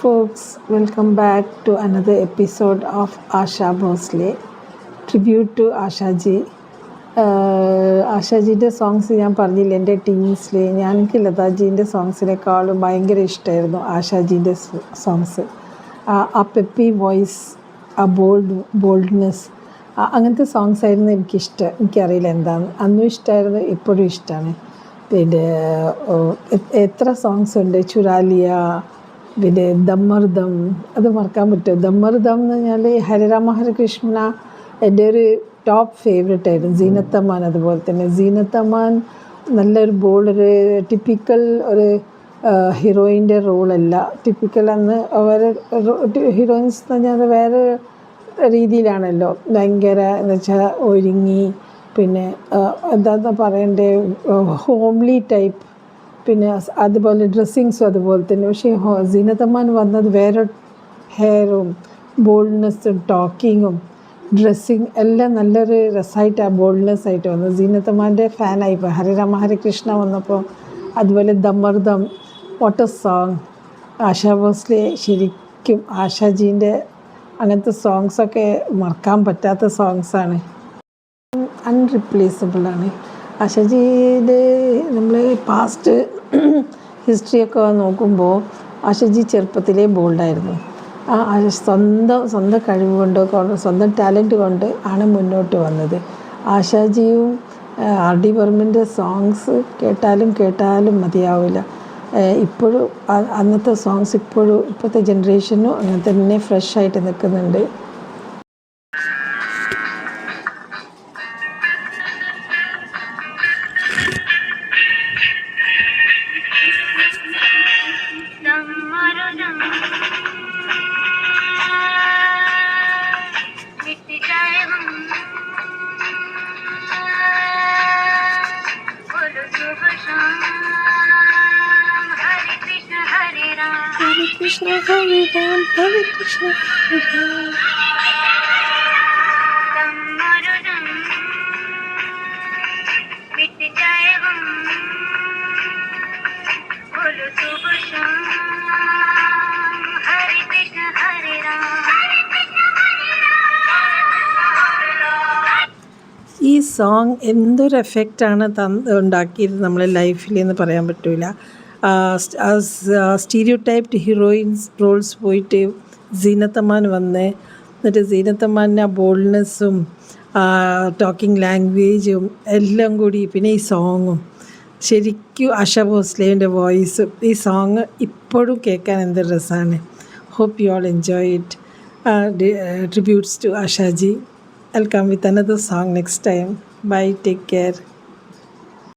folks, welcome back to another episode of Asha Bhosle, tribute to Ashaji. ആശാജിൻ്റെ songs ഞാൻ പറഞ്ഞില്ല, എൻ്റെ ടീംസിൽ എനിക്ക് ലതാജീൻ്റെ സോങ്സിനേക്കാളും ഭയങ്കര ഇഷ്ടമായിരുന്നു ആശാജീൻ്റെ സോങ്സ്. ആ പെപ്പി വോയിസ്, ആ ബോൾഡ്നെസ്, അങ്ങനത്തെ സോങ്സ് ആയിരുന്നു എനിക്കിഷ്ടം. എനിക്കറിയില്ല എന്താണ്, അന്നും ഇഷ്ടമായിരുന്നു, ഇപ്പോഴും ഇഷ്ടമാണ്. പിന്നെ എത്ര സോങ്സ് ഉണ്ട്, ചുരാലിയ, പിന്നെ ദമ്മർദം, അത് മറക്കാൻ പറ്റുമോ? ദമ്മർദം എന്ന് പറഞ്ഞാൽ ഹരരാമ ഹരകൃഷ്ണ എൻ്റെ ഒരു ടോപ്പ് ഫേവറേറ്റ് ആയിരുന്നു. സീനത്തമ്മാൻ അതുപോലെ തന്നെ. സീനത്തമ്മാൻ നല്ലൊരു ഒരു ടിപ്പിക്കൽ ഒരു ഹീറോയിൻ്റെ റോളല്ല. ടിപ്പിക്കൽ അന്ന് അവർ ഹീറോയിൻസ് എന്ന് പറഞ്ഞാൽ അത് വേറെ രീതിയിലാണല്ലോ, ഭയങ്കര എന്ന് വെച്ചാൽ ഒരുങ്ങി, പിന്നെ എന്താണെന്ന് പറയണ്ടേ, ഹോംലി ടൈപ്പ്, പിന്നെ അതുപോലെ ഡ്രസ്സിങ്സും അതുപോലെ തന്നെ. പക്ഷേ സീനത്തമ്മാൻ വന്നത് വേറെ ഹെയറും ബോൾഡ്നെസ്സും ടോക്കിങ്ങും ഡ്രസ്സിങ് എല്ലാം നല്ലൊരു രസമായിട്ട്, ആ ബോൾഡ്നെസ് ആയിട്ട് വന്നു. സീനത്തമ്മാൻ്റെ ഫാനായിപ്പോൾ ഹരരാമ ഹരകൃഷ്ണ വന്നപ്പോൾ. അതുപോലെ Dum Maro Dum, what a song. Asha Bhosle ശരിക്കും ആശാജീൻ്റെ അങ്ങനത്തെ സോങ്സൊക്കെ മറക്കാൻ പറ്റാത്ത സോങ്സാണ്, അൺറിപ്ലേസബിളാണ്. ആശാജിയുടെ നമ്മൾ പാസ്റ്റ് ഹിസ്റ്ററിയൊക്കെ നോക്കുമ്പോൾ ആശാജി ചെറുപ്പത്തിലേ ബോൾഡായിരുന്നു. സ്വന്തം കഴിവ് കൊണ്ട്, സ്വന്തം ടാലൻറ്റ് കൊണ്ട് ആണ് മുന്നോട്ട് വന്നത്. ആശാജിയും ആർ ഡി ബർമൻ്റെ സോങ്സ് കേട്ടാലും മതിയാവില്ല. ഇപ്പോഴും അന്നത്തെ സോങ്സ് ഇപ്പോഴത്തെ ജനറേഷനും അങ്ങനെ തന്നെ ഫ്രഷായിട്ട് നിൽക്കുന്നുണ്ട്. Hare Krishna, Hare Ram, Hare Krishna, Hare Ram. Dhammarudam, mit jaye hum, bolo subh sham. Hare Krishna, Hare Ram. ഈ സോങ് എന്തൊരു എഫക്റ്റാണ് ഉണ്ടാക്കിയത് നമ്മളെ ലൈഫിൽ എന്ന് പറയാൻ പറ്റില്ല. സ്റ്റീരിയോ ടൈപ്ഡ് ഹീറോയിൻസ് റോൾസ് പോയിട്ട് സീനത്തമ്മാൻ വന്ന്, എന്നിട്ട് സീനത്തമ്മാൻ്റെ ആ ബോൾഡ്നെസ്സും ടോക്കിംഗ് ലാംഗ്വേജും എല്ലാം കൂടി, പിന്നെ ഈ സോങ്ങും ശരിക്കും ആശാ ഭോസ്ലേൻ്റെ വോയിസും. ഈ സോങ് ഇപ്പോഴും കേൾക്കാൻ എന്തൊരു രസമാണ്. Hope you all enjoy it. Tributes to Ashaji. I'll come with another song next time. Bye, take care.